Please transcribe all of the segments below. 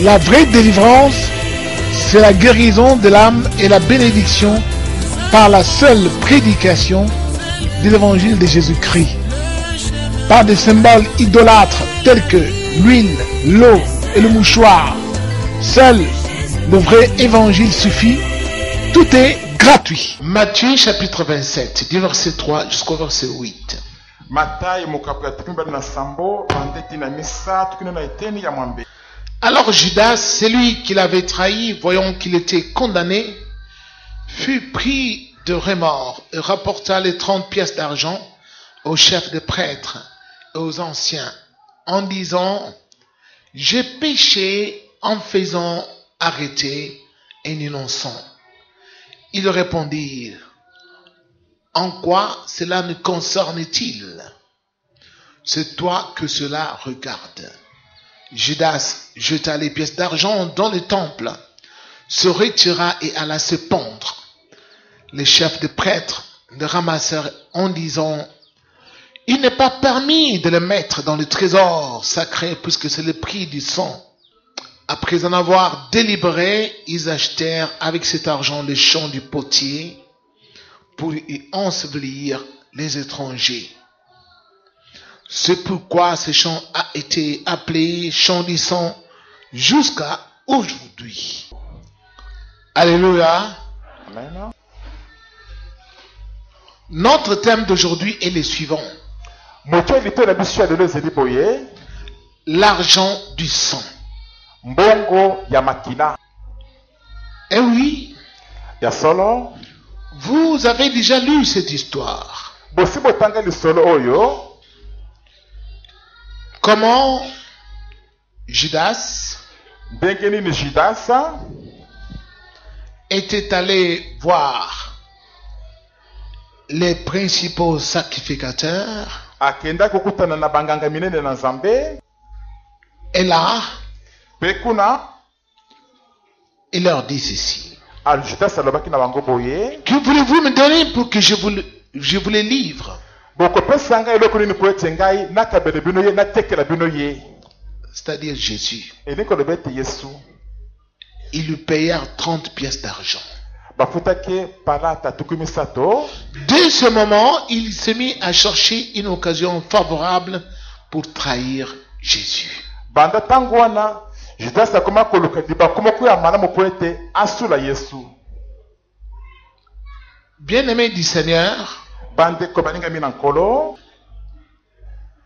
La vraie délivrance, c'est la guérison de l'âme et la bénédiction par la seule prédication de l'évangile de Jésus-Christ. Par des symboles idolâtres tels que l'huile, l'eau et le mouchoir. Seul le vrai évangile suffit. Tout est gratuit. Matthieu chapitre 27, du verset 3 jusqu'au verset 8. Alors Judas, celui qui l'avait trahi, voyant qu'il était condamné, fut pris de remords et rapporta les 30 pièces d'argent aux chefs des prêtres et aux anciens, en disant: j'ai péché en faisant arrêter un innocent. Ils répondirent: en quoi cela nous concerne-t-il? C'est toi que cela regarde. Judas jeta les pièces d'argent dans le temple, se retira et alla se pendre. Les chefs des prêtres le ramassèrent en disant: il n'est pas permis de le mettre dans le trésor sacré puisque c'est le prix du sang. Après en avoir délibéré, ils achetèrent avec cet argent les champs du potier pour y ensevelir les étrangers. C'est pourquoi ce champ a été appelé champ du sang jusqu'à aujourd'hui. Alléluia. Amen. Notre thème d'aujourd'hui est le suivant: l'argent du sang. Mbongo ya makila. Eh oui, Ya solo. vous avez déjà lu cette histoire. Bosibo tanga li solo oyo. Comment Judas Ndengeni ni Judas était allé voir les principaux sacrificateurs. akenda kokutana na banganga minene na Nzambe. Et là, Pekuna il leur dit ceci: al Judas alobaki na bango boye. que voulez-vous me donner pour que je vous les livre? Bokopesanga eloko nini po ete ngai nakabele bino ye natekela bino ye. C'est-à-dire Jésus. Elingo lobete Yesu. Ils lui payèrent 30 pièces d'argent. Bafutake palata tukumi sato. Dès ce moment, il s'est mis à chercher une occasion favorable pour trahir Jésus. Banda tango wana Judas akoma koluka diba kuma kuya malamu po ete asula Yesu. Bien-aimés du Seigneur, Bande kobaninga mina nkolo.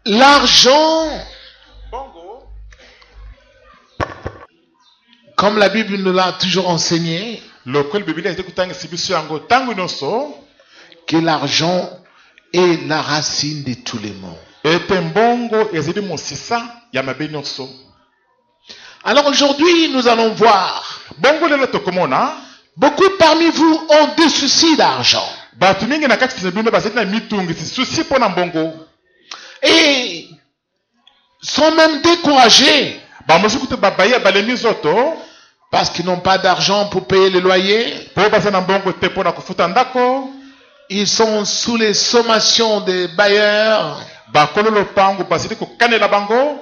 l'argent, Bongo. comme la Bible nous l'a toujours enseigné, Lokwel Biblia ete kutanga sibiso yango tango nyonso. que l'argent est la racine de tous les maux. Ete mbongo ezeli mosisa ya mabe nyonso. Alors aujourd'hui, nous allons voir, Bongo lelo tokomona. beaucoup parmi vous ont des soucis d'argent. Batu mingi na kati bino bazali na mitungi susi pona mbongo. Et sont même découragés Bamosi kutu babaya balemi zoto. parce qu'ils n'ont pas d'argent pour payer le loyer. Po baza na mbongo te pona kufuta ndako. Ils sont sous les sommations des bailleurs. Bakolo lopango bazali kokanela bango.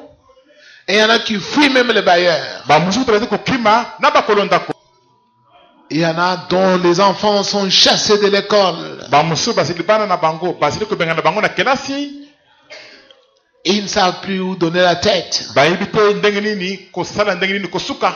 Et il y en a qui fuient même les bailleurs. Bamosi kutu bazali kokima na bakolo ndako. Il y en a dont les enfants sont chassés de l'école. Bamosi bazali bana na bango bazali kobenga na bango na kelasi. Et ils ne savent plus où donner la tête. Bayebi te ndenge nini kosala ndenge nini kosuka.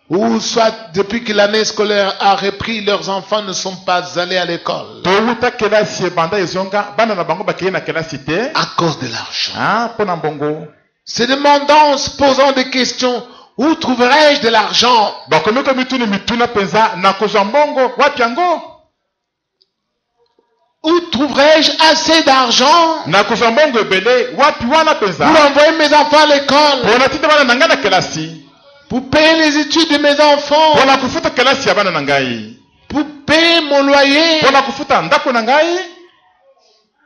Ou soit depuis que l'année scolaire a repris, leurs enfants ne sont pas allés à l'école. Towuta kelasi banda ezonga bana na bango bakeye na kelasi te. À cause de l'argent. Ah, pona mbongo. Se demandant, se posant des questions: où trouverai-je de l'argent? Bakomeka mituni mituna penza na kozwa mbongo wapi yango? Où trouverai-je assez d'argent Na kozwa mbongo ebele wapi wana penza? pour envoyer mes enfants à l'école, Pona tite bana na ngai na kelasi. pour payer les études de mes enfants, Pona kufuta kelasi ya bana na ngai. pour payer mon loyer, Pona kufuta ndako na ngai.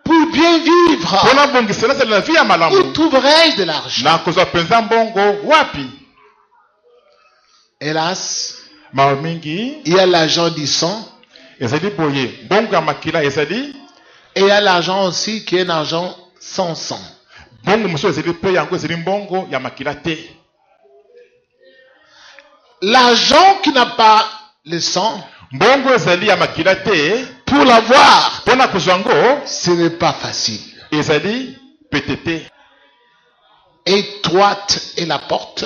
pour bien vivre? Pona bongisela sala na vie ya Où malamu. trouverai-je de l'argent? Na kozwa penza mbongo wapi? Hélas, Mawa mingi il y a l'argent du sang ezali boye. Mbongo ya makila ezali. et il y a l'argent aussi qui est un argent sans sang. Bongo mosusu ezali pe yango ezali mbongo ya makila te. l'argent qui n'a pas le sang, mbongo ezali ya makila te pour l'avoir, mpona kozwa ngo ce n'est pas facile. ezali pete te. Étroite est la porte,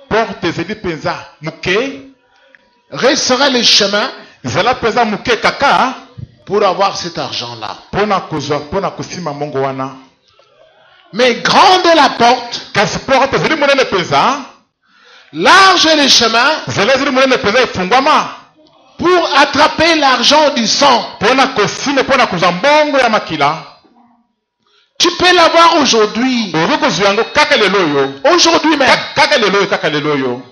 porte ezali mpenza moke, restera le chemin ezala mpenza moke kaka pour avoir cet argent-là. mpona kozwa mpona kosima mbongo wana. Mais grande est la porte, kasi porte ezali monene mpenza, large est le chemin zela ezali monene mpenza efungwama pour attraper l'argent du sang. mpona kosima mpona kozwa mbongo ya makila. Tu peux l'avoir aujourd'hui. okoki kozwa yango kaka lelo oyo, Aujourd'hui même. kaka lelo oyo, kaka lelo oyo,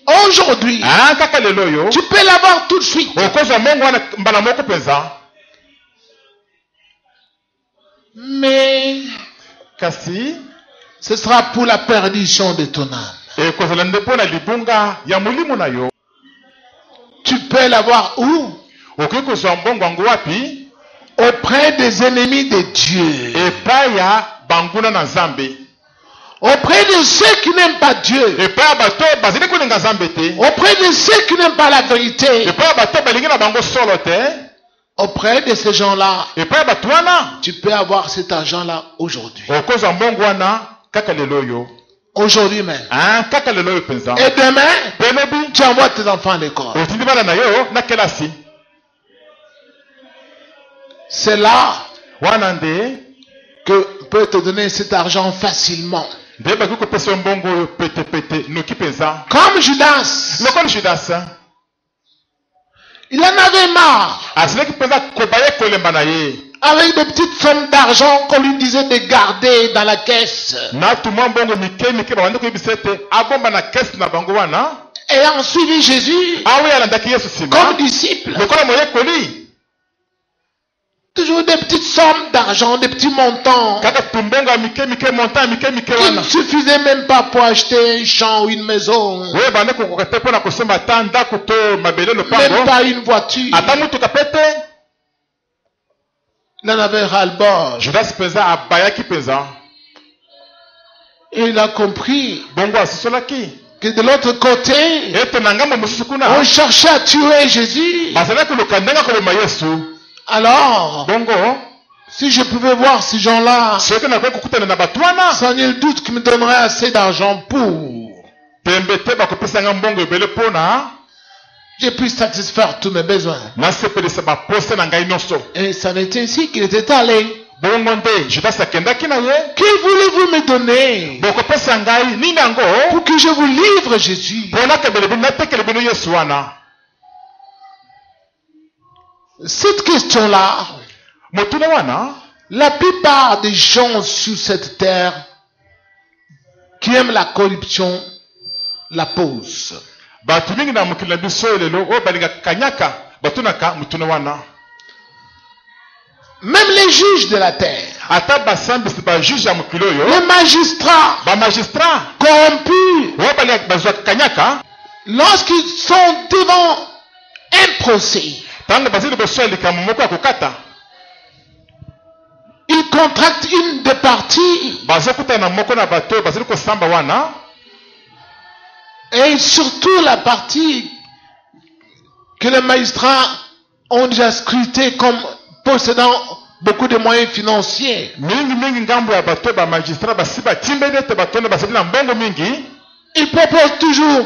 Aujourd'hui. kaka lelo oyo Tu peux l'avoir tout de suite. okoki kozwa mbongo wana mbala moko mpenza. Mais kasi ce sera pour la perdition de ton âme. ekozala nde mpona libunga ya molimo na yo. Tu peux l'avoir où? okoki kozwa mbongo yango wapi? Auprès des ennemis de Dieu. epai ya banguna na nzambe, Auprès de ceux qui n'aiment pas Dieu. epai ya bato bazali kolinga nzambe te, Auprès de ceux qui n'aiment pas la vérité. epai ya bato balingi na bango solo te, Auprès de ces gens-là, epai ya bato wana tu peux avoir cet argent-là aujourd'hui. okozwa mbongo wana kaka lelo oyo, Aujourd'hui même. kaka lelo oyo mpenza. Et demain, pelobi tu envoies tes enfants à l'école. otindi bana na yo na kelasi. C'est là wana nde que peut te donner cet argent facilement. nde bakoki kopesa yo mbongo oyo petepete noki mpenza. Comme Judas, lokola judas il en avait marre. asilaki mpenza kobaya kolemba na ye Avec des petites sommes d'argent qu'on lui disait de garder dans la caisse. natumwa mbongo mike mike babandi koyebisa ete abomba na kese na bango wana. Ayant suivi Jésus awe alandaki yesu nsima comme disciple. lokola moyekoli, Toujours des petites sommes d'argent, des petits montants kaka tumbongo ya mike mike montant mike mike qui ne wana suffisaient même pas pour acheter un champ ou une maison. oyo bande kokoka te mpona kosomba ata ndako to mabele Même lopango, pas une voiture. ata mutuka pe te. Il en avait ras-le-bol. judas mpenza abayaki mpenza, Et il a compris bongo asisolaki que de l'autre côté, ete na ngambo mosusu kuna on cherchait à tuer Jésus. bazalaki koluka ndenge akolema yesu. Alors, bongo si je pouvais voir ces gens-là, soki nakoki kokutana na bato wana sans nul doute qu'ils me donneraient assez d'argent pour pembe te bakopesanga mbongo ebele mpona je puisse satisfaire tous mes besoins. nasepelisa baposa na ngai nyonso. Et ça n'était ainsi qu'il était allé. bongo nde judas akendaki na ye, Que voulez-vous me donner bokopesa ngai nini yango pour que je vous livre Jésus? mpona kebele bino natekele bino yesu wana. Cette question-là, motuna wana la plupart des gens sur cette terre qui aiment la corruption la posent. bato mingi na mokili na biso oyo lelo oyo balingaka kanyaka batunaka motuna wana. Même les juges de la terre, ata basambisi bajuge ya mokili oyo, les magistrats bamagistrat corrompus, oyo balingaka bazwaka kanyaka lorsqu'ils sont devant un procès, ntango bazali liboso ya likambo moko ya kokata, ils contractent une des parties bazokutana na moko na bato oyo bazali kosamba wana, et surtout la partie que les magistrats ont déjà scrutée comme possédant beaucoup de moyens financiers. mingi ngambo ya bato bamagistrat basi batimbeli ete bato wana bazali na mbongo mingi. Ils proposent toujours: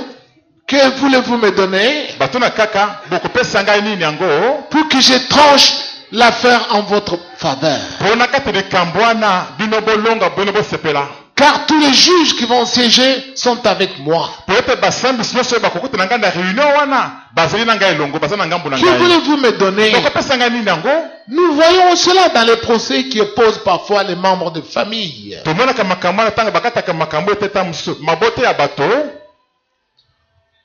que voulez-vous me donner bato na kaka bokopesa ngai nini yango pour que je tranche l'affaire en votre faveur? mpona kati likambo wana bino bolonga bino bosepela. Car tous les juges qui vont siéger sont avec moi. po ete basambisi nyonso oyo bakokuta na ngai na réunion wana bazali na ngai elongo, bazali na ngambo na Que ngai. voulez-vous me donner? bokopesa ngai nini yango? Nous voyons cela dans les procès qui opposent parfois les membres de famille. tomonaka makambo wana ntango bakataka makambo eteta mosusu mabote ya bato,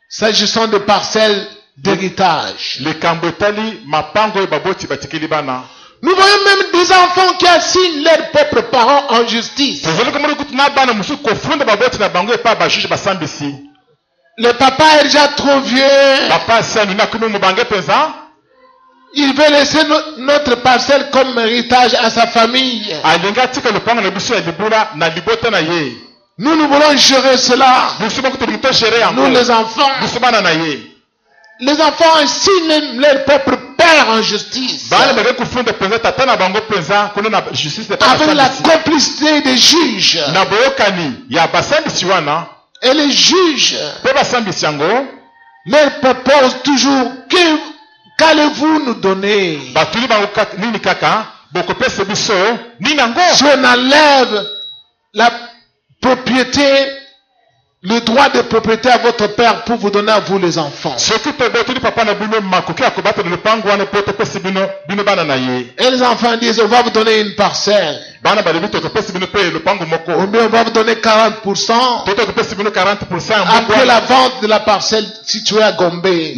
S'agissant de parcelles d'héritage. likambo etali mapango oyo baboti batikeli bana. Nous voyons même des enfants qui assignent leurs propres parents en justice. tozali komona kuti na bana mosusu kofunda baboti na bango epai bajuge basambisi. Le papa est déjà trop vieux. papa asi anuni akomi mobange mpenza, Il veut laisser notre parcelle comme héritage à sa famille. alingi atika lopango na biso ya libula na libota na ye. Nous voulons gérer cela. biso moko tolingi nous les enfants. Les enfants insignent leur propre père en justice. Avec la complicité des juges. Et les juges leur proposent toujours qu'allez-vous nous donner si on enlève la propriété, le droit de propriété à votre père pour vous donner à vous les enfants. Et les enfants disent, on va vous donner une parcelle. Ou bien on va vous donner 40%. Après la vente de la parcelle située à Gombe. Et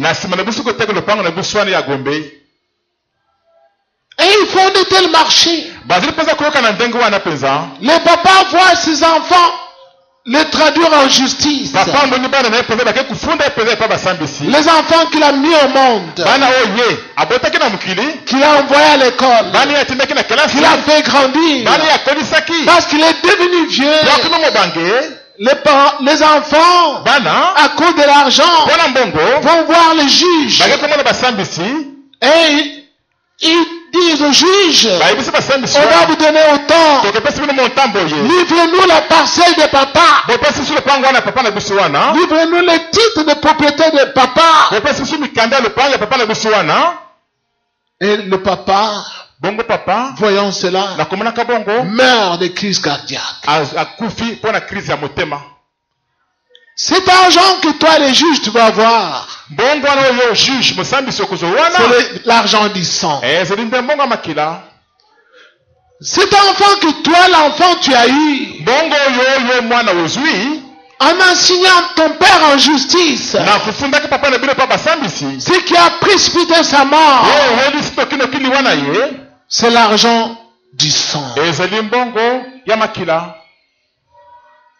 ils font de tels marchés. Les papas voient ses enfants les traduire en justice. Les enfants qu'il a mis au monde, qu'il a envoyé à l'école, qu'il a fait grandir, parce qu'il est devenu vieux. Les enfants, à cause de l'argent, vont voir les juges et ils disent aux juges, on va vous donner autant. Livrez-nous la parcelle de papa. Livrez-nous le titre de propriété de papa. Et le papa, voyant cela, meurt de crise cardiaque. Cet argent que toi les juges tu vas avoir, c'est l'argent du sang. Cet enfant que toi l'enfant tu as eu, en assignant ton père en justice, ce qui a précipité sa mort, c'est l'argent du sang.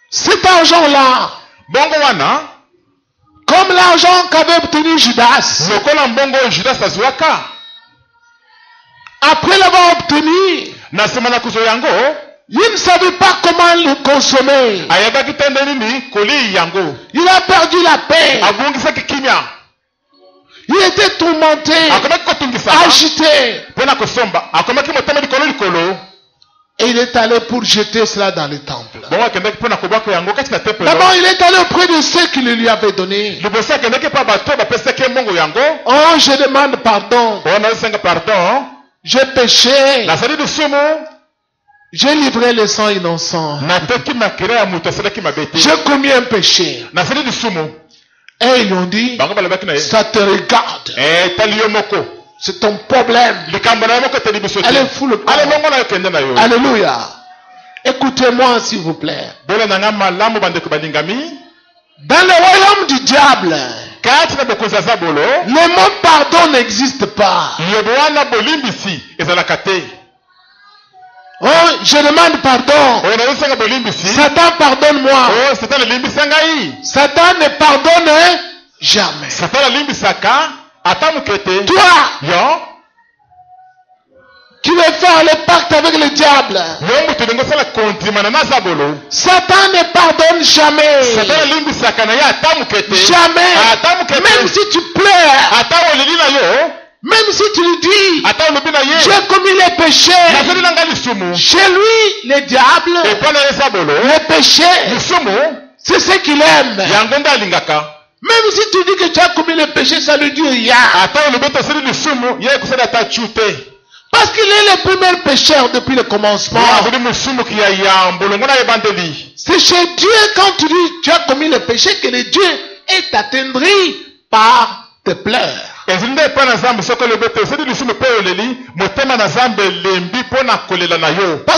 Cet argent-là, comme l'argent qu'avait obtenu Judas, après l'avoir obtenu, il ne savait pas comment le consommer. Il a perdu la paix. Il était tourmenté, agité. Et il est allé pour jeter cela dans le temple. D'abord, il est allé auprès de ceux qui le lui avaient donné. Oh, je demande pardon. J'ai péché. J'ai livré le sang innocent. J'ai commis un péché. Et ils lui ont dit, ça te regarde. C'est ton problème. Allez, fous le camp. Alléluia. Écoutez-moi s'il vous plaît. Dans le royaume du diable, le mot pardon n'existe pas. Oh, je demande pardon. Satan pardonne-moi. Satan ne pardonne jamais. Toi, qui veux faire le pacte avec le diable, Satan ne pardonne jamais. Jamais. Même si tu pleures, même si tu lui dis, j'ai commis les péchés, chez lui, le diable, le péché, c'est ce qu'il aime. Même si tu dis que tu as commis le péché, ça lui dit rien. Parce qu'il est le premier pécheur depuis le commencement. C'est chez Dieu quand tu dis tu as commis le péché que le Dieu est attendri par tes pleurs. Parce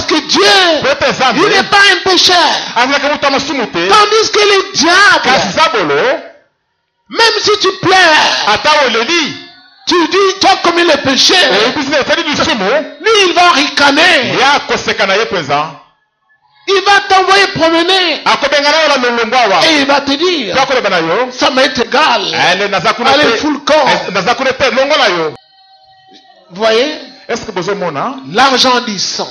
que Dieu, il n'est pas un pécheur. Tandis que le diable, même si tu pleures, tu dis tu as commis le péché, lui il va ricaner. Il va t'envoyer promener. Et il va te dire, ça m'est égal. Allez, fous le camp. Vous voyez? L'argent du sang.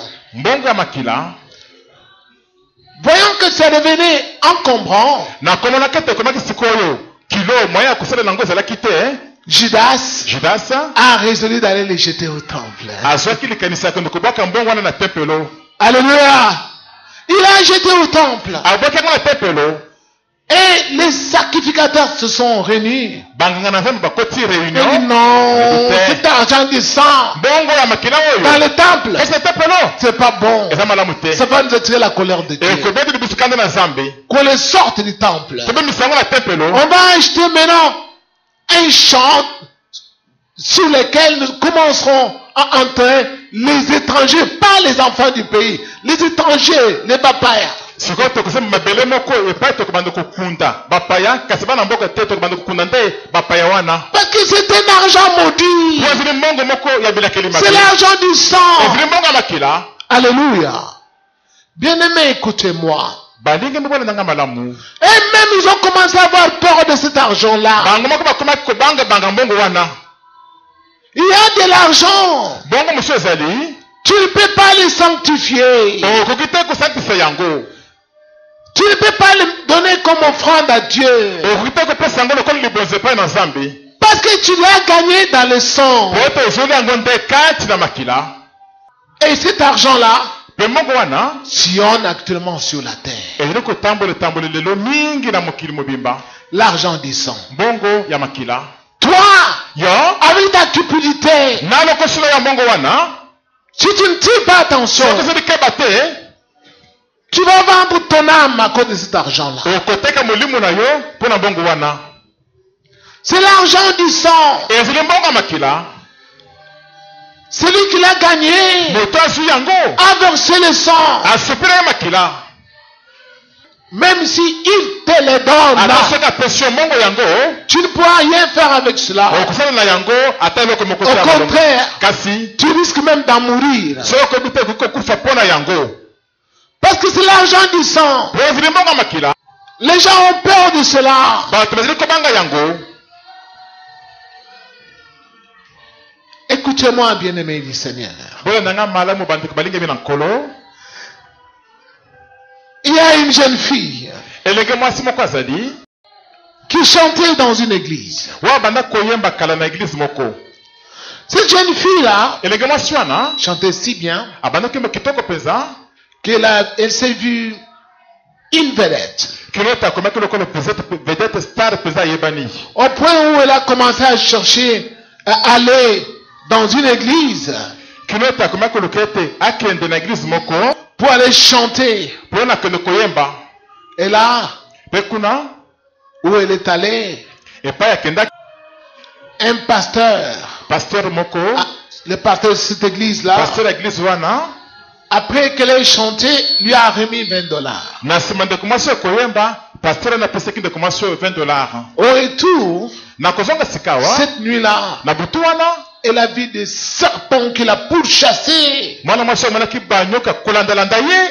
Voyant que ça devenait encombrant, na komona kete komaki sikoyo kilo moya ya kusala nango ezalaki te. Judas Judas a résolu d'aller les jeter au temple. azwaki likanisa kende kobwaka mbongo wana na tempelo. Alléluia. Il a jeté au temple. abwaki yango na tempelo. Et les sacrificateurs se sont réunis. banganga na nzambe bakoti Et réunion. dit non, cet argent du sang mbongo ya makila dans oyo le temple, esi na tempelo c'est pas bon. eza malamu te. Ça va nous attirer la colère de Dieu. ekobeti libusukande na nzambe Qu'on les sorte du temple. tobemisa yango na tempelo. On va acheter maintenant un champ sur lequel nous commencerons à entrer les étrangers, pas les enfants du pays, les étrangers, les bapaya. sikoyo tokosema mabele moko epai tokobanda kokunda bapaya kasi bana mboka te tokobanda kokunda nde bapaya wana. Parce que c'est un argent maudit. po ezili mbongo moko ya bilakeli C'est makila. l'argent du sang. ezili mbongo ya makila. Alléluia. Bien-aimés, écoutez-moi. balingi mibale nanga malamu. Et même ils ont commencé à avoir peur de cet argent-là. bango moko bakomaki kobanga mbongo wana. Il y a de l'argent. bongo mosusu ezali. Tu ne peux pas les sanctifier. okoki te kosantisa yango. Tu ne peux pas le donner comme offrande à Dieu. okoki te kopesa yango lokola libonzo epai na nzambe. Parce que tu l'as gagné dans le sang. po ete ozweli yango nde kati na makila. Et cet argent-là mpe mbongo wana sillonne actuellement sur la terre. ezali kotambola lelo mingi na mokili mobimba. L'argent du sang. mbongo ya makila. Toi, yo avec ta cupidité, na lokosolo ya mbongo wana si tu ne tires pas attention, soki ozali keba te tu vas vendre ton âme à cause de cet argent-là. okoteka molimo na yo mpo na mbongo wana. C'est l'argent du sang. ezali mbongo ya makila. Celui qui l'a gagné moto azwi yango a versé le sang. asopela ya makila. Même si il te le donne, ata soki apesi yo mbongo yango tu ne pourras rien faire avec cela. okosala na yango ata eloko moko te Au ya malongo. contraire, kasi tu risques même d'en mourir. soki okobi te okoki kokufa mpo na yango. Parce que c'est l'argent du sang. po ezali mbongo ya makila. Les gens ont peur de cela. bato bazali kobanga yango. Écoutez-moi, bien-aimés du Seigneur. boyo nanga malamu bandeko balingi na nkolo. Il y a une jeune fille elenge mwasi moko azali qui chantait dans une église. wa banda koyemba kala na eglise moko. Cette jeune fille-là elenge mwasi wana chantait si bien abanda koyemba kitoko mpenza elle s'est vue une vedette. kino ete akomaki lokola vedete star mpenza ayebani. Au point où elle a commencé à chercher à aller dans une église kino ete akomaki loka ete akende na eglise moko pour aller chanter. mpo na kende koyemba. Et là mpe kuna où elle est allée, epai akendaki un pasteur, paster moko le pasteur de cette église-là, paster ya eglise wana après qu'elle ait chanté, lui a remis $20. na nsima ndeko mwasi oyo koyemba paster ana apesaki ndeko mwasi oyo $20. Au retour, na kozonga sikawa cette nuit-là, na butu wana elle a vu des serpents qui la pourchassaient mwana mwasi amonaki banyoka kolandalanda ye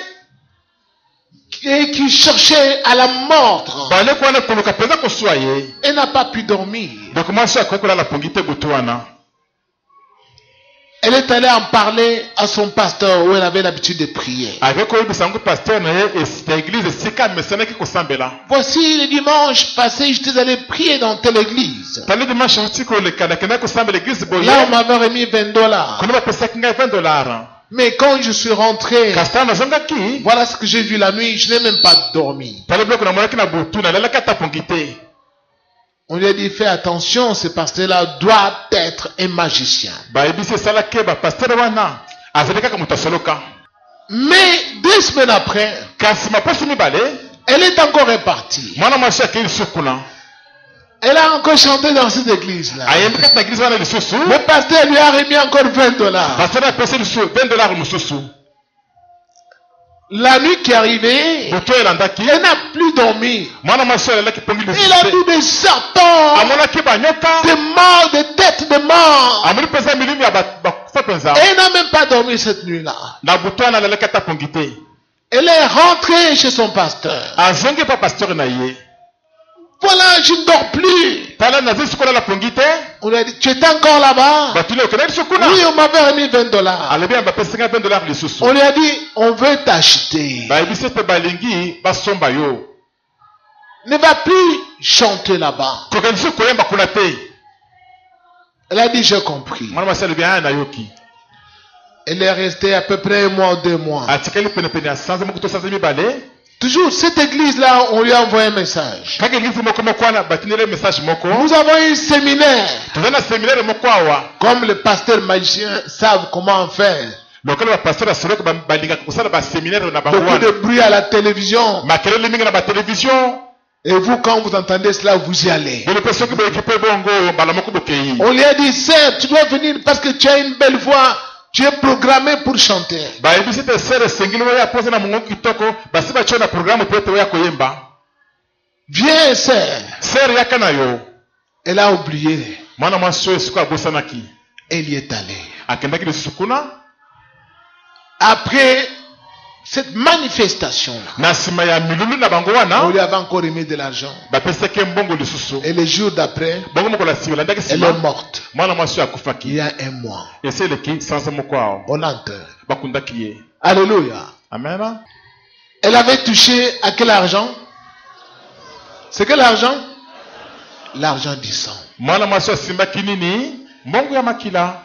et qui cherchaient à la mordre. banyoka wana koluka mpenza koswa ye. Elle n'a pas pu dormir. ndeko mwasi akoki kolala pongi te butu wana. Elle est allée en parler à son pasteur où elle avait l'habitude de prier. avec koyebisa yango paster na ye ya eglize esika amesanaki kosambela. Voici le dimanche passé, j'étais allé prier dans telle église. tali dimanche oti koleka nakendaki kosambela eglize boye Là, on m'avait remis $20. kuna bapesaki ngai $20. Mais quand je suis rentré, kasi tala nazongaki voilà ce que j'ai vu la nuit, je n'ai même pas dormi. tala biloko namonaki na butu nalalaki ata pongi te. On lui a dit, fais attention, ce pasteur-là doit être un magicien. bayebisi esalaki bapaster wana azali kaka moto asoloka. Mais 2 semaines après, kasi maposi mibale elle est encore repartie. mwana mwasi akei lisusu kuna Elle a encore chanté dans cette église-là. ayembi kati na eglize wana lisusu. Le pasteur lui a remis encore $20. paster apesi lisusu $20 mosusu. La nuit qui est arrivée, butu oyo elandaki elle n'a plus dormi. mwana mwasi oyo alalaki pongi lisusu Elle a te. vu des serpents, amonaki banyoka des morts, des têtes de morts. amoni mpenza milimi ya bakufa mpenza. Elle n'a même pas dormi cette nuit-là. na butu wana alalaki ata pongi te. Elle est rentrée chez son pasteur. azongi pa paster na ye. Voilà, je ne dors plus. tala nazi sukola la pongite On lui a dit, tu étais encore là-bas? batule okenda sukuna Oui, on m'avait remis $20. alebi ba pesa $50 lisusu On lui a dit, on veut t'acheter. ba ebisi te balingi basomba yo Ne va plus chanter là-bas. kokanisi koyemba kuna te Elle a dit, j'ai compris. mwana mwasi alebi aya nayoki Elle est restée à peu près 1 mois ou 2 mois. atikali penepene ya sanza moko to sanza mibale Toujours, cette église-là, on lui a envoyé un message. kaka eglise moko moko wana batinele message moko Nous avons eu un séminaire. toza na seminaire moko awa Comme les pasteurs magiciens savent comment faire. lokala bapasteur asoloko balingaka kosala baséminaire na bango Beaucoup de wana bruit à la télévision. makelele mingi na batelevizio Et vous, quand vous entendez cela, vous y allez. bolope soki boekipe bongo mbala moko bokei On lui a dit, Sœur, tu dois venir parce que tu as une belle voix. Tu es programmé pour chanter. bayebisi te sere esengeli oya mpoza na mongo kitoko basi batyo na programme po ete oya koyemba Viens, sœur. sere yaka na yo Elle a oublié. mwana mwasi oyo esiko abosanaki Elle y est allée. akendaki lisusu kuna Après cette manifestation-là, na nsima ya milulu na bango on wana lui avait encore remis de l'argent. bapesaki ye mbongo lisusu Et le jour d'après, bongo moko la nsima elandaki elle est nsima morte. mwana mwasi oyo Il akufaki y a 1 mois. esi eleki sanza moko awo On enterre. bakundaki ye Alléluia. amen Elle avait touché à quel argent? C'est quel argent? L'argent du sang. mwana mwasi oyo asimbaki nini mbongo ya makila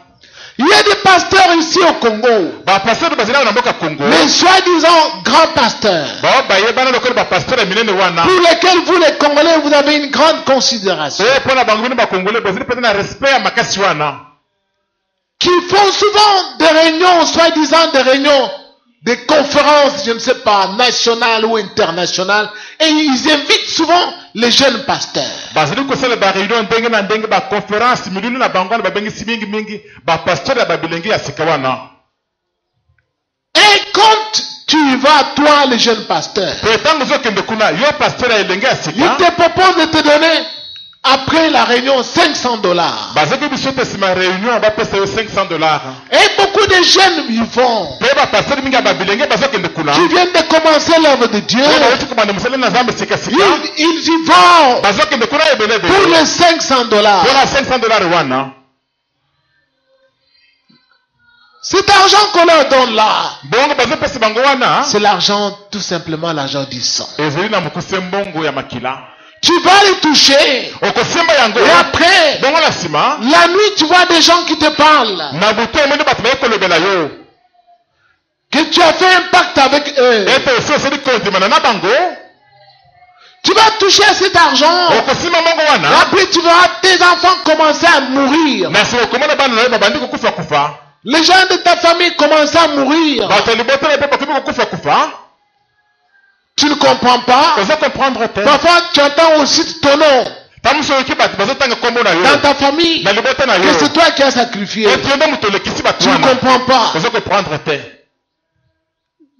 Il y a des pasteurs ici au Congo. bapasteur bazali na mboka congo Les soi-disant grands pasteurs. bao bayebana lokola bapasteur ya minene wana Pour lesquels vous les Congolais, vous avez une grande considération. oyo mpo na bango bino bakongole bazali mpenza na respect ya makasi wana Qui font souvent des réunions, soi-disant des réunions, des conférences, je ne sais pas, nationales ou internationales, et ils invitent souvent les jeunes pasteurs. bazali kosala bareunion ndenge na ndenge baconférence milulu na bango wana babengisi mingimingi bapasteur ya babilenge ya sika wana Et quand tu y vas, toi, le jeune pasteur, pe ntango ozokende kuna yo pasteur ya elenge ya il sika te propose de te donner, après la réunion, $500. bazaki biso te nsima ya réunion bapesa yo $500 Et beaucoup de jeunes y vont. mpe bapasteur mingi ya babilenge bazokende kuna Qui viennent de commencer l'œuvre de Dieu. oyo bauti komanda mosala na nzambe sikasika Ils y vont bazokende kuna pour ebelebele les $500. mpona $500 wana Cet argent qu'on leur donne là, bongo bazopesa bango wana c'est l'argent, tout simplement l'argent du sang. ezali na mokuse mbongo ya makila Tu vas les toucher. okosemba yango Et après, bongo na nsima la nuit, tu vois des gens qui te parlent. na butu emoni bato baye kolobela yo Que tu as fait un pacte avec eux. ete osi osali kondimana na bango Tu vas toucher à cet argent. okosimba mbongo Et wana après, tu verras tes enfants commencer à mourir. na nsima okomona bana na yo babandi kokufa Les gens de ta famille commencent à mourir. bato ya libotela mpe bakomi kokufa Tu ne comprends pas. oza comprendre te Parfois, tu entends aussi ton nom tamuso oyoki bato bazotanga nkombo na yo dans ta famille. na libota na Que yo c'est toi qui as sacrifié. eti yo nde moto olekisi bato Tu ne wana comprends pas. oza comprendre te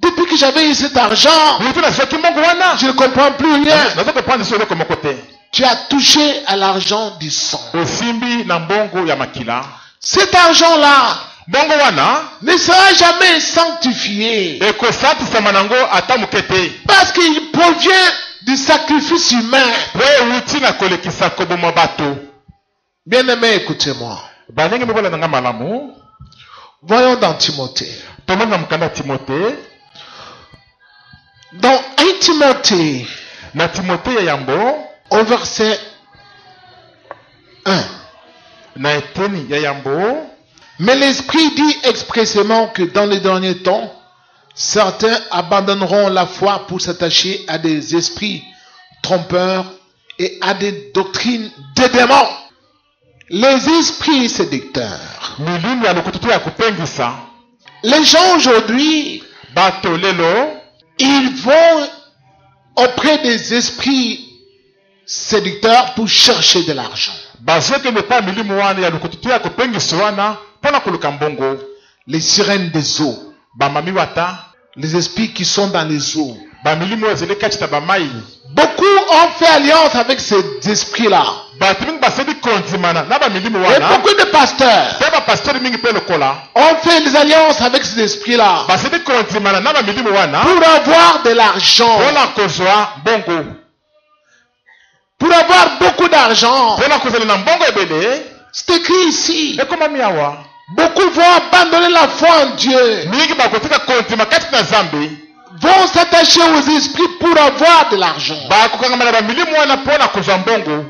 Depuis que j'avais eu cet argent, mutu nazwaki mbongo wana je ne comprends plus rien. naza comprendre so eloko moko te Tu as touché à l'argent du sang. osimbi na mbongo ya makila Cet argent-là mbongo wana ne sera jamais sanctifié ekosantisama nango ata moke te parce qu'il provient du sacrifice humain. po ewuti na kolekisa koboma bato Bien-aimé, écoutez-moi. bandenge mibola na nga malamu Voyons dans Timothée. tomoni na mokanda ya timote Dans 1 Timothée, na timote ya yambo au verset 1. na eteni ya yambo Mais l'Esprit dit expressément que dans les derniers temps, certains abandonneront la foi pour s'attacher à des esprits trompeurs et à des doctrines de démons. Les esprits séducteurs. milulu ya lokutu ya kopengisa Les gens aujourd'hui, bato lelo ils vont auprès des esprits séducteurs pour chercher de l'argent. bazokende pa milimo wana ya lokutu ya kopengisa wana mpona koluka mbongo Les sirènes des eaux, bamami wata les esprits qui sont dans les eaux. bamilimo oyo ezali kati na bamai Beaucoup ont fait alliance avec ces esprits-là. bato mingi basali kondimana na bamilimo Et wana beaucoup de pasteurs mpe bapasteur mingi mpe lokola ont fait des alliances avec ces esprits-là basali kondimana na bamilimo wana pour avoir de l'argent. mpona kozwa mbongo pour avoir beaucoup d'argent. mpona kozala na mbongo ebele C'est écrit ici. ekomami awa Beaucoup vont abandonner la foi en Dieu. mingi bakotika kontima kati na nzambe Vont s'attacher aux esprits pour avoir de l'argent. bakokangama na bamilimu wana mpona kozwa mbongo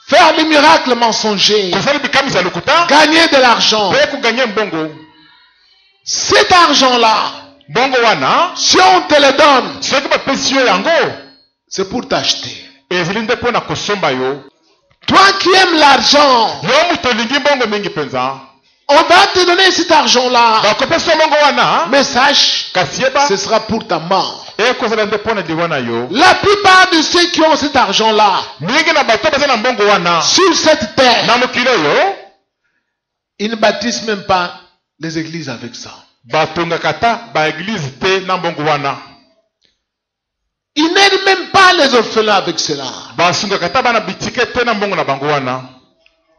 Faire les miracles mensongers. kosala bikamisi ya lokuta Gagner de l'argent. mpe koganye mbongo Cet argent-là, mbongo wana si on te le donne, soki bapesi yo yango c'est pour t'acheter. ezali nde mpona kosomba yo Toi qui aimes l'argent, yo moto olingi mbongo mingi mpenza on va te donner cet argent-là. bakopesa mbongo wana Mais sache, kasi yeba ce sera pour ta mort. ekozala nde mpona liwa na yo La plupart de ceux qui ont cet argent-là mingi na bato baza na mbongo wana sur cette terre, na mokili oyo ils ne bâtissent même pas les églises avec ça. batongaka ata baeglize te na mbongo wana Ils n'aident même pas les orphelins avec cela. basungaka ata bana bitike te na mbongo na bango wana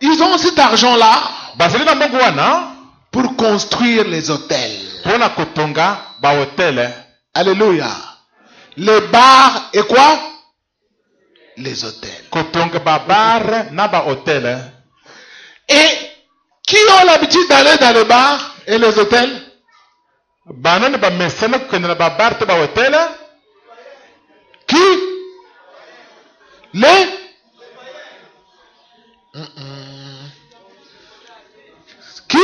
Ils ont cet argent-là bazali na mbongo wana pour construire les hôtels. mpona kotonga bahotele Alléluia. Les bars et quoi? Les hôtels. kotonga babare na bahotele Et qui ont l'habitude d'aller dans les bars et les hôtels? banani bamesana kokende na babare te bahotele Qui? Les? Qui?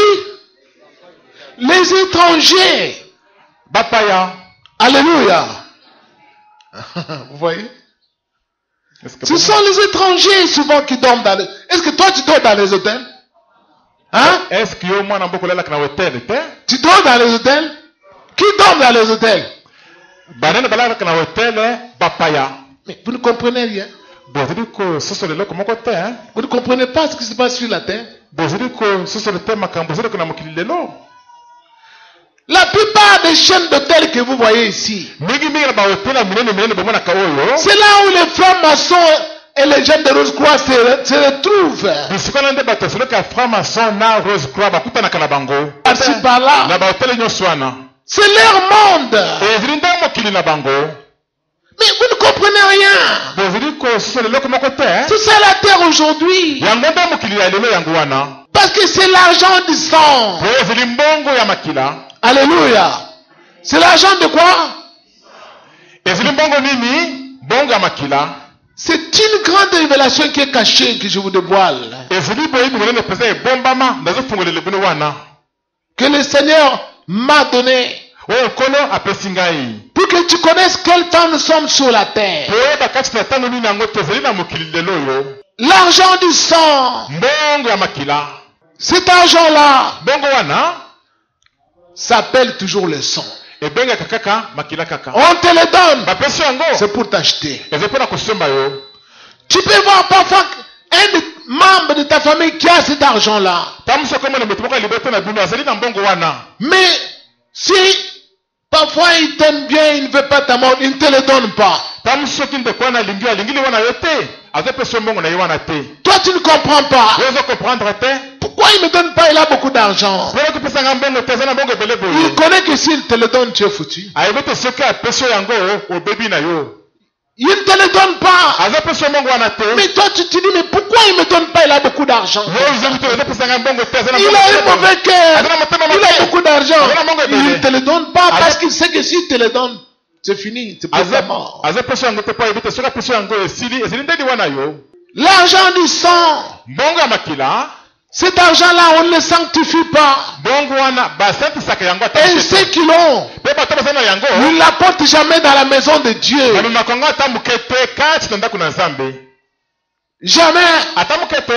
Les étrangers. bapaya Alléluia. Vous voyez? Ce sont les étrangers souvent qui dorment dans les... Est-ce que toi tu dors dans les hôtels? Hein? est-ce que yo mwana mboko olalaka na hotele te Tu dors dans les hôtels? Qui dort dans les hôtels? banani balalaka na hotele bapaya Mais vous ne comprenez rien. bozali kososola eloko moko te Vous ne comprenez pas ce qui se passe sur la terre. bozali kososola te makambo ezalaka na mokili lelo La plupart des chaînes d'hôtels que vous voyez ici, mingi na bahotele ya minene bomonaka oyo c'est là où les francs-maçons et les jeunes de Rose-Croix se retrouvent. bisika na nde bato asoleka franc-maçon na rose croix bakutanaka na bango Par-ci par-là. na bahotele nyonso wana C'est leur monde. ezali nde mokili na bango Mais vous ne comprenez rien. bozali kososola eloko moko te C'est ça la terre aujourd'hui. yango nde mokili ya lelo yango wana Parce que c'est l'argent du sang. po ezali mbongo ya makila Alléluia. C'est l'argent de quoi? ezali mbongo nini mbongo ya makila C'est une grande révélation qui est cachée que je vous dévoile. ezali boyebi monene mpenza ebombama nazofungolela bino wana Que le Seigneur m'a donné. oyo nkolo apesi ngai Pour que tu connaisses quel temps nous sommes sur la terre. po oyeba kati na ntango nini yango tozali na mokili lelo oyo L'argent du sang. mbongo ya makila Cet argent-là mbongo wana s'appelle toujours le sang. ebengaka kaka makila kaka On te le donne. bapesi yango C'est pour t'acheter. eza mpona kosomba yo Tu peux voir parfois un membre de ta famille qui a cet argent-là. tamu soki omona moto moko ya libota na bino azali na mbongo wana Mais si parfois il t'aime bien, il ne veut pas ta mort, il ne te le donne pas. tamu soki ndeko wana alingi alingili wana yo te azopesa yo mbongo na ye wana te Toi, tu ne comprends pas. yo ozokomprendre te Pourquoi il ne me donne pas? Il a beaucoup d'argent. mpona kopesanga mbongo te aza na mbongo ebele boye Il connaît que s'il te le donne, tu es foutu. ayebi te soki apesi yo yango obebi na yo Il ne te le donne pas. azopesa yo mbongo wana te Mais toi, tu te dis, mais pourquoi il ne me donne pas? Il a beaucoup d'argent. yo ozebi te azopesanga mbongo te aza na Il a un mauvais cœur. Il a beaucoup d'argent. Il ne te le donne pas parce qu'il sait que s'il te le donne, c'est fini. C'est pour ta mort. azopesa yango te mpo ayebi te soki apesi yo yango esili ezali ndeni wana yo L'argent du sang, mbongo ya makila cet argent-là, on ne le sanctifie pas. mbongo wana basantisaka yango ata Et ceux qui l'ont, mpe bato baza na yango ne l'apportent jamais dans la maison de Dieu. bamemaka yango ata moke te kati na ndako na nzambe Jamais. ata moke te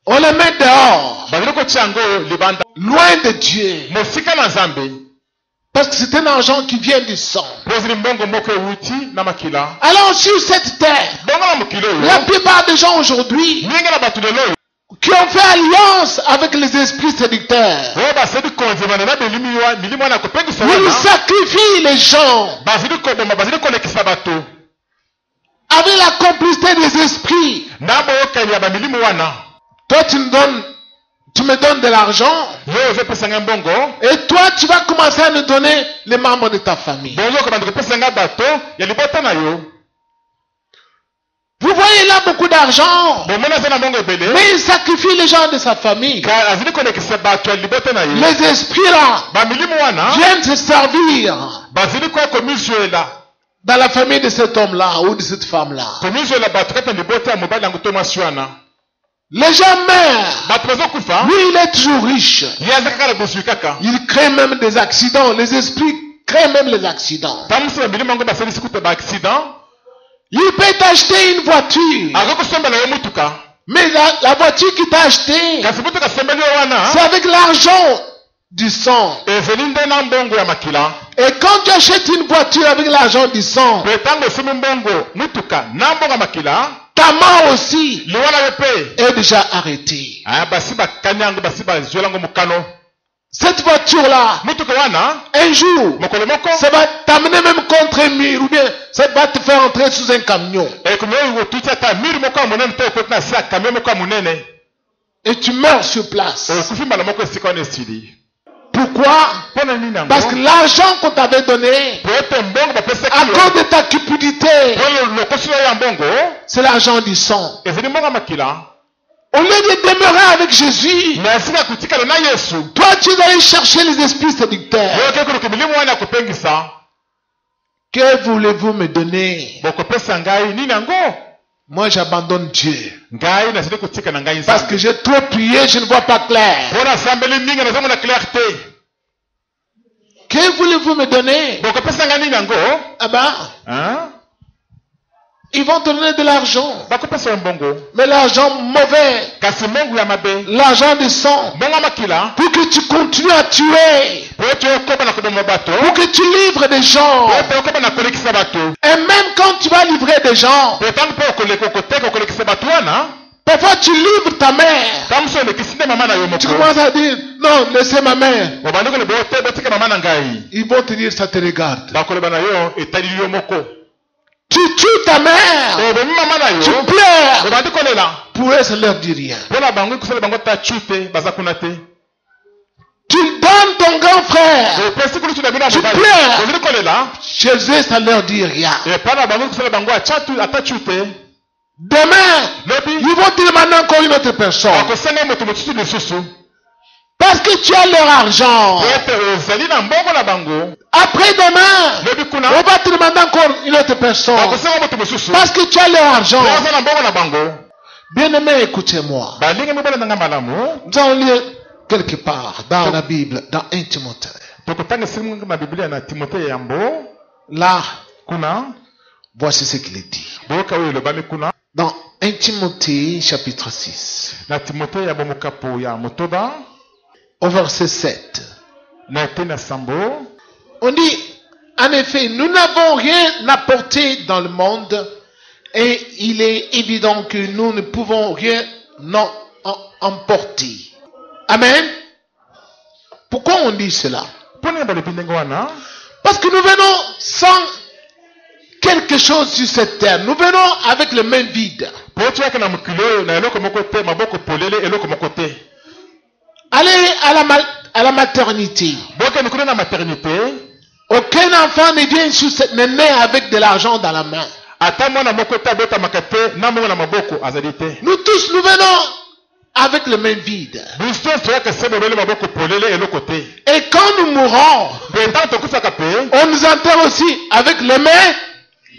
On le met dehors, bazali kotia yango libanda loin de Dieu. mosika na nzambe Parce que c'est un argent qui vient du sang. po ezali mbongo moko ewuti na makila Alors sur cette terre, bongo na mokili la oyo plupart des gens aujourd'hui mingi na bato lelo oyo qui ont fait alliance avec les esprits séducteurs, oyo basali konzemana na milimo wana ya kopengisa ils wana sacrifient les gens bazali koboma bazali kolekisa bato avec la complicité des esprits. na boyokani ya bamilimo wana Toi, tu me donnes de l'argent yo ozopesanga mbongo et toi, tu vas commencer à nous donner les membres de ta famille. bongo okobanda kopesanga bato ya libota na yo Vous voyez là beaucoup d'argent. bomona aza na mbongo ebele Mais il sacrifie les gens de sa famille. ka azali kolekisa bato ya libote na ye Les esprits là bamilimo wana viennent se servir bazali koya komizwela dans la famille de cet homme-là ou de cette femme-là. komizwela bato kati na libote ya mobali yango to mwasi wana Les gens meurent. bato bazokufa Lui, il est toujours riche. ye aza kaka na bozwi kaka Il crée même des accidents. Les esprits créent même les accidents. tamosi bamilimo yango basalisi kuta baaccident Il peut t'acheter une voiture. aza kosombela yo mutuka Mais la voiture qu'il t'a achetée, kasi mutuka asombeli yo wana c'est avec l'argent du sang. ezeli nde na mbongo ya makila Et quand tu achètes une voiture avec l'argent du sang, pe ntango esombi mbongo mutuka na mbongo ya makila ta main aussi liwana yo mpe est déjà arrêtée. basi bakani yango basi bazwela yango mokano Cette voiture-là, mutuka wana un jour, mokolo moko ça va t'amener même contre un mur ou bien ça va te faire entrer sous un camion. ekomi oyo otuti ata miri moko ya monene to ekoti na se ya kamio moko ya monene Et tu meurs sur place. okufi mbala moko esika wana esili Pourquoi? mpona nini yango Parce que l'argent qu'on t'avait donné, po ete mbongo bapesaki à yo cause de ta cupidité, po lokosi oyo ya mbongo c'est l'argent du sang. ezali mbongo ya makila Au lieu de demeurer avec Jésus, na esika kotikala na yesu toi tu es allé chercher les esprits séducteurs. oyoki koluka milimo wana ya kopengisa Que voulez-vous me donner? bokopesa ngai nini yango Moi j'abandonne Dieu. ngai nazali kotika na ngai Parce que j'ai trop prié, je ne vois pas clair. mpo nasambeli mingi nazomona clarté Que voulez-vous me donner? bokopesa ngai nini yango Ah ben, ils vont te donner de l'argent. bakopesa yo mbongo Mais l'argent mauvais, kasi mbongo ya mabe l'argent du sang, mbongo ya makila pour que tu continues à tuer, po ete okoba na koboma bato pour que tu livres des gens. po ete okoba na kolekisa bato Et même quand tu vas livrer des gens, po ntango mpe okoteka okolekisa bato wana parfois tu livres ta mère. ntango mosu olekisi nde mama na yo Tu moko commences à dire, non, laissez ma mère. obandi koloba ote botika mama na ngai Ils vont te dire, ça te regarde. bakoloba na yo etalili yo moko Tu tues ta mère. obomi mama na Tu yo pleures. obandi kolela Pour eux, ça ne leur dit rien. mpo na bango ekosala bango ta chu te baza kuna te Tu donnes ton grand frère. opesi kulutu na bino ya Tu mobali pleures. ozali kolela Chez eux, ça ne leur dit rien. epai na bango ekosala bango ata chu te Demain, lobi ils vont te demander encore une autre personne. bakosanga moto mosusu lisusu Parce que tu as leur argent. po ete ozali na mbongo na bango Après demain, lobi kuna on va te demander encore une autre personne. bakosanga moto mosusu Parce que tu as leur argent. po oza na mbongo na bango Bien-aimé, écoutez-moi. balingi mibala nanga malamu Nous allons lire quelque part dans la Bible, dans 1 Timothée. tokotanga esili na biblia na timote yambo Là, kuna voici ce qu'il est dit. boyoka oyo elobami kuna Dans 1 Timothée, chapitre 6, na timote yambo mokapo ya motoba au verset 7. na ete na sambo On dit, en effet, nous n'avons rien apporté dans le monde et il est évident que nous ne pouvons rien emporter. Amen. Pourquoi on dit cela? mpona balobi ndenge wana Parce que nous venons sans quelque chose sur cette terre. Nous venons avec les mains vides. po toyaka na mokili oyo na eloko moko te maboko polele eloko moko te Allez à la maternité. bokende kuna na maternité Aucun enfant ne vient sur cette ne naît avec de l'argent dans la main. ata mwana moko te abotamaka te na mbongo na maboko azali te Nous tous, nous venons avec les mains vides. biso nyonso toyaka se bobele maboko polele eloko te Et quand nous mourons, pe ntango tokufaka pe on nous enterre aussi avec les mains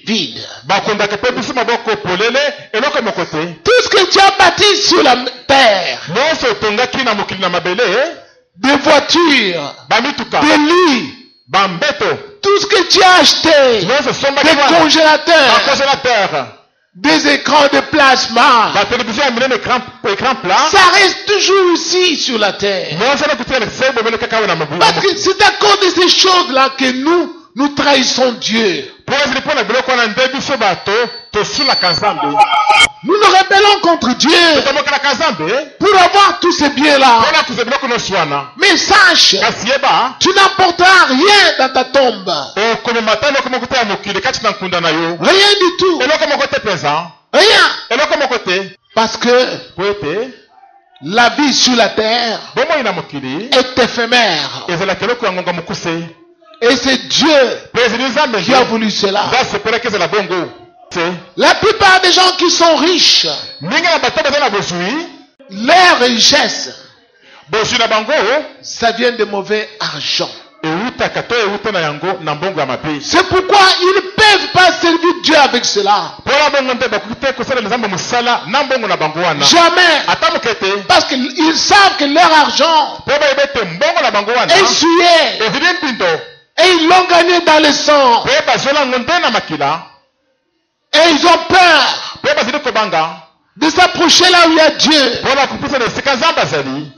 vides. bakondaka pe biso maboko polele eloko moko te Tout ce que tu as bâti sur la terre, nyonso otongaki na mokili na mabele des voitures, bamituka des lits, bambeto tout ce que tu as acheté, nyonso esombaki des wana congélateurs, bacongélateur des écrans de plasma, batelevizio ya minene écran plat ça reste toujours ici sur la terre. nyonso nakutika se bobele kaka oyo na Parce que c'est à cause de ces choses-là que nous trahissons Dieu. po ezali mpo na biloko wana nde biso bato tosulaka nzambe Nous nous rebellons contre Dieu totomokelaka nzambe pour avoir tous ces biens-là. mpona kuza biloko nyonso wana Mais sache, kasi yeba tu n'apporteras rien dans ta tombe. okomema ta eloko moko te ya mokili kati na nkunda na yo Rien du tout. eloko moko te mpenza Rien. eloko moko te Parce que po ete la vie sur la terre bomoi na mokili est éphémère. ezalaka eloko ya ngonga mokuse Et c'est Dieu mpe ezali nzambe qui a voulu cela. nde asepelaki ezala bongo La plupart des gens qui sont riches, leur richesse, ça vient de mauvais argent. C'est pourquoi ils ne peuvent pas servir Dieu avec cela. Jamais. Parce qu'ils savent que leur argent est souillé. Et ils l'ont gagné dans le sang. Et ils ont peur de s'approcher là où il y a Dieu.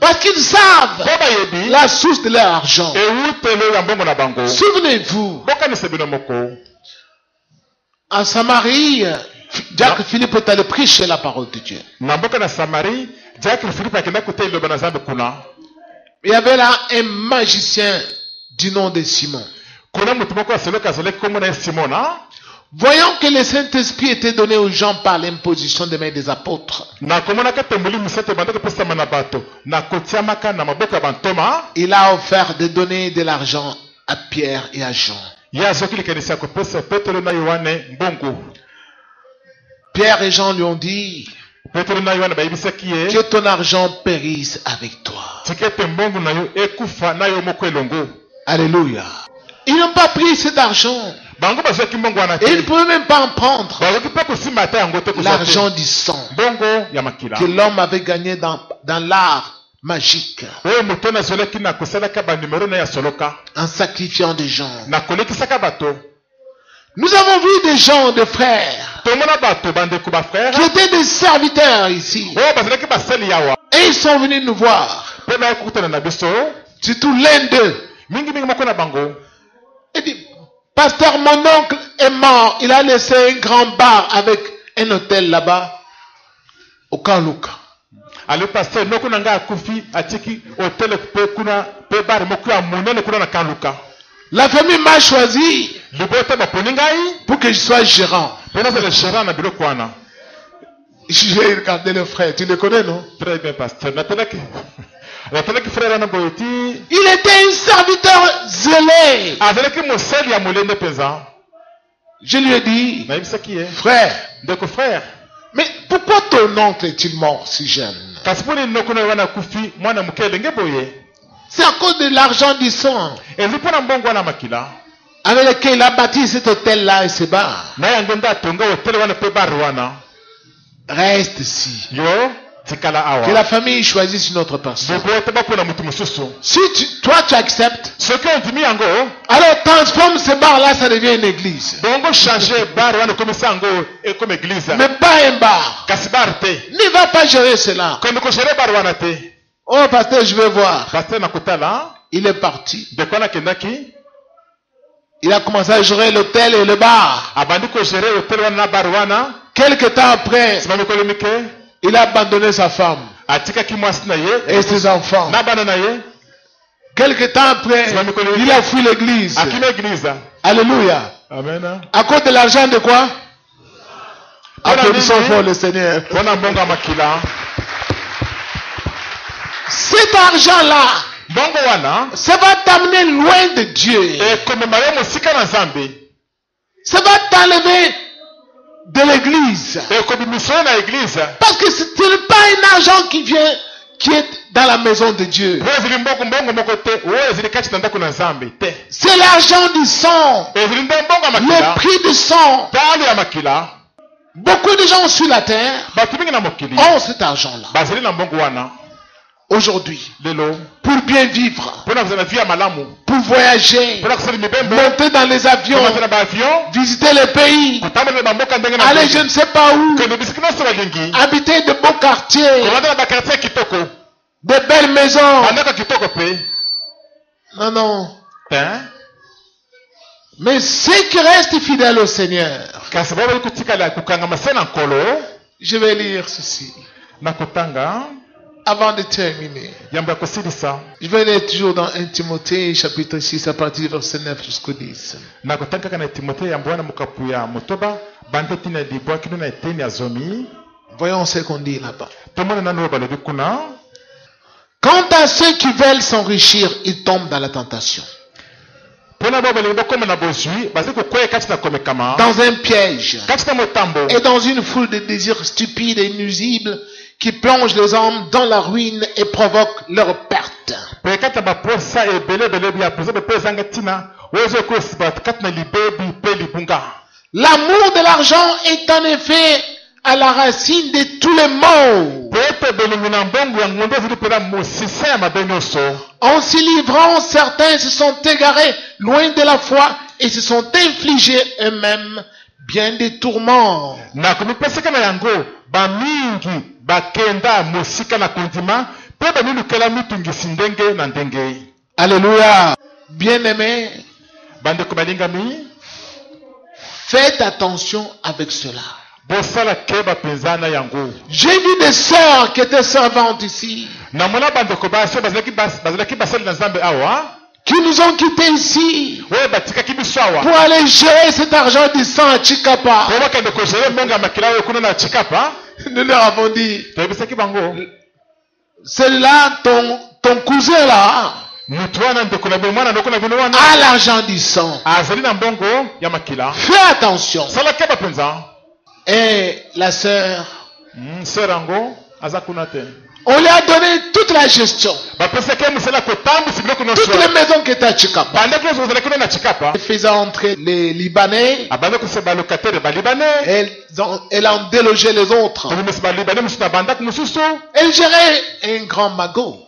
Parce qu'ils savent la source de leur argent. Souvenez-vous, en Samarie, Jacques Philippe est allé prêcher la parole de Dieu. Il y avait là un magicien du nom de Simon. Voyant que le Saint-Esprit était donné aux gens par l'imposition des mains des apôtres, il a offert de donner de l'argent à Pierre et à Jean. Pierre et Jean lui ont dit que ton argent périsse avec toi. Alléluia. Ils n'ont pas pris cet argent. Et ils ne pouvaient même pas en prendre. L'argent du sang que l'homme avait gagné dans l'art magique en sacrifiant des gens. Nous avons vu des gens, des frères, qui étaient des serviteurs ici. Et ils sont venus nous voir. Surtout l'un d'eux. Il dit, pasteur, mon oncle est mort. Il a laissé un grand bar avec un hôtel là-bas au Kaluka. Alors, pasteur, nous avons un hôtel La famille m'a choisi pour que je sois gérant. J'ai regardé le frère. Tu le connais, non? Très bien, pasteur. Il était un serviteur zélé. Je lui ai dit, frère, mais pourquoi ton oncle est-il mort si jeune? C'est à cause de l'argent du sang avec lequel il a bâti cet hôtel-là et ce bar. Reste ici. Que la famille choisisse une autre personne. Si toi tu acceptes, alors transforme ce bar-là, ça devient une église. Mais pas un bar. Ne va pas gérer cela. Oh pasteur, je vais voir. Il est parti. Il a commencé à gérer l'hôtel et le bar. Quelque temps après, il a abandonné sa femme et ses enfants. Quelque temps après, il a fui l'église. Alléluia. Amen. À cause de l'argent de quoi? Applaudissons fort le Seigneur. Cet argent-là, ça va t'amener loin de Dieu. Ça va t'enlever de l'église. Parce que ce n'est pas un argent qui est dans la maison de Dieu. C'est l'argent du sang. Le prix du sang. Beaucoup de gens sur la terre ont cet argent-là. Aujourd'hui, pour bien vivre, pour voyager, monter dans les avions, visiter les pays, aller je ne sais pas où, habiter de beaux quartiers, de belles maisons. Non, non. Mais ceux qui restent fidèles au Seigneur, je vais lire ceci avant de terminer. Je vais lire toujours dans 1 Timothée chapitre 6 à partir du verset 9 jusqu'au 10. Voyons ce qu'on dit là-bas. Quant à ceux qui veulent s'enrichir, ils tombent dans la tentation dans un piège et dans une foule de désirs stupides et nuisibles qui plongent les hommes dans la ruine et provoquent leur perte. L'amour de l'argent est en effet à la racine de tous les maux. En s'y livrant, certains se sont égarés loin de la foi et se sont infligés eux-mêmes bien des tourments. Alléluia. Bien-aimés, faites attention avec cela. J'ai vu des sœurs qui étaient servantes ici, qui nous ont quittés ici pour aller gérer cet argent du sang à Chikapa. Nous leur avons dit, celui-là, ton cousin là, a l'argent du sang. Fais attention. Et la sœur, on lui a donné toute la gestion. Toutes les maisons qui étaient à Chikapa. Elle faisait entrer les Libanais. Elle a délogé les autres. Elle gérait un grand magot.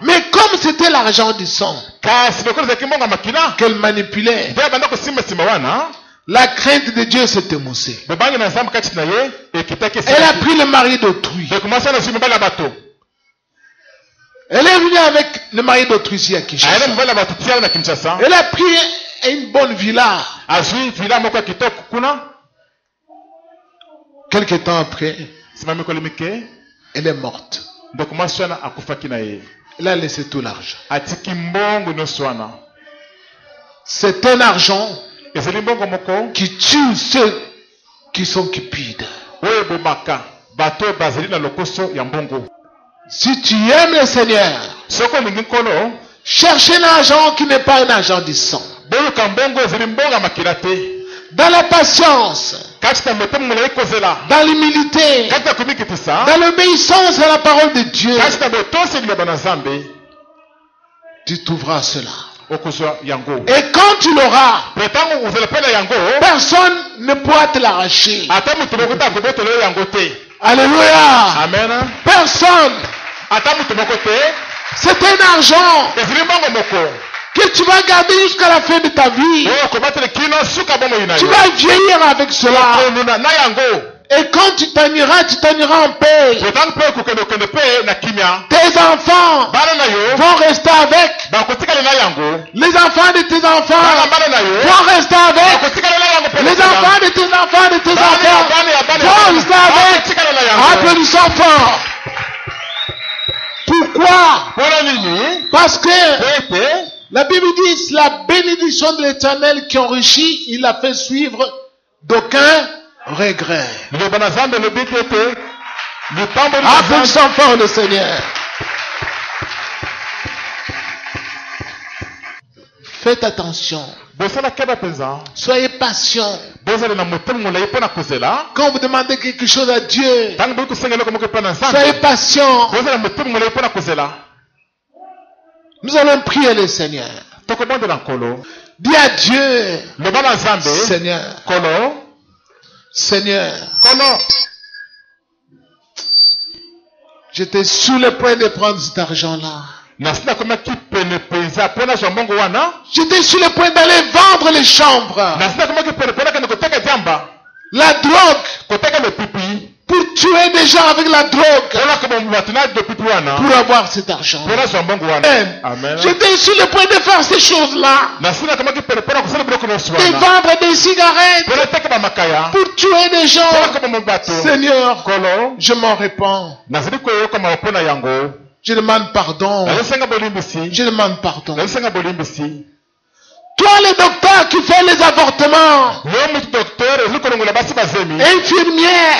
Mais comme c'était l'argent du sang qu'elle manipulait, la crainte de Dieu s'est émoussée. Elle a pris le mari d'autrui. Elle est venue avec le mari d'autrui ici à Kinshasa. Elle a pris une bonne villa. Quelque temps après, elle est morte. Elle a laissé tout l'argent. C'est un argent qui tue ceux qui sont cupides. Si tu aimes le Seigneur, cherche un argent qui n'est pas un argent du sang. Dans la patience, dans l'humilité, dans l'obéissance à la parole de Dieu, tu trouveras cela. Et quand tu l'auras, personne ne pourra te l'arracher. Alléluia. Amen. Personne. C'est un argent que tu vas garder jusqu'à la fin de ta vie. Tu vas vieillir avec cela. Et quand tu t'en iras en paix. Tes enfants vont rester avec. Les enfants de tes enfants vont rester avec. Les enfants de tes enfants vont rester avec. Applaudissons fort. Pourquoi? Parce que la Bible dit la bénédiction de l'Éternel qui enrichit, il a fait suivre d'aucun regret. Applaudissons fort le Seigneur. Faites attention. Soyez patient. Quand vous demandez quelque chose à Dieu, soyez patient. Nous allons prier le Seigneur. Dis à Dieu, Seigneur, Seigneur, j'étais sur le point de prendre cet argent-là. J'étais sur le point d'aller vendre les chambres. La drogue. Pour tuer des gens avec la drogue. Pour avoir cet argent. Amen. J'étais sur le point de faire ces choses-là. De vendre des cigarettes. Pour tuer des gens. Seigneur, je m'en répands. Je demande pardon. Je demande pardon. Toi, le docteur qui fait les avortements, infirmière,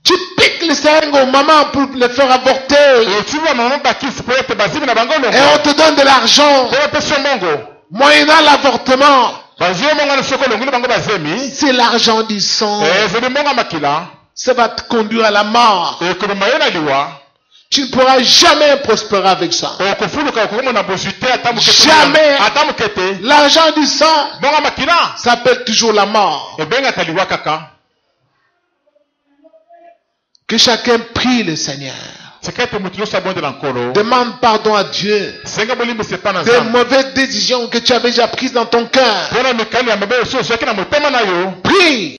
Tu piques les seringues aux mamans pour les faire avorter. Et on te donne de l'argent. Moyennant l'avortement. C'est l'argent du sang. Ça va te conduire à la mort. Tu ne pourras jamais prospérer avec ça. Jamais. L'argent du sang s'appelle toujours la mort. Que chacun prie le Seigneur. Demande pardon à Dieu des mauvaises décisions que tu avais déjà prises dans ton cœur. Prie.